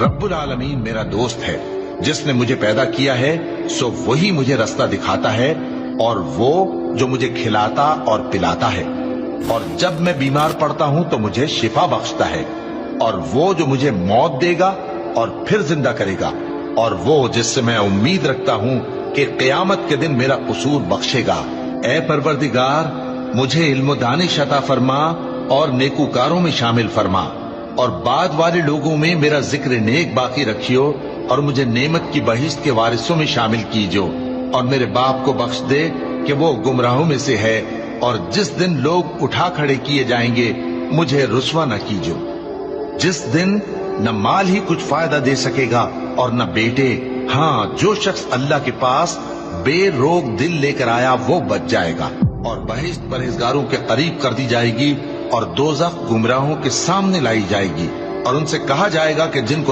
रब्बुल आलमीन मेरा दोस्त है, जिसने मुझे पैदा किया है सो वही मुझे रास्ता दिखाता है, और वो जो मुझे खिलाता और पिलाता है, और जब मैं बीमार पड़ता हूं तो मुझे शिफा बख्शता है, और वो जो मुझे मौत देगा और फिर जिंदा करेगा, और वो जिससे मैं उम्मीद रखता हूं कि क़यामत के दिन मेरा कसूर बख्शेगा। ए परवरदिगार, मुझे इल्म दानिश अता फरमा और नेकूकारों में शामिल फरमा, और बाद वाले लोगों में मेरा जिक्र नेक बाकी रखियो, और मुझे नेमत की बहिश्त के वारिसों में शामिल कीजो, और मेरे बाप को बख्श दे कि वो गुमराहों में से है, और जिस दिन लोग उठा खड़े किए जाएंगे मुझे रुसवा न कीजो, जिस दिन न माल ही कुछ फायदा दे सकेगा और न बेटे। हाँ, जो शख्स अल्लाह के पास बेरोग दिल लेकर आया वो बच जाएगा, और बहिश्त परहेजगारों के करीब कर दी जाएगी, और दोज़ख गुमराहों के सामने लाई जाएगी, और उनसे कहा जाएगा कि जिनको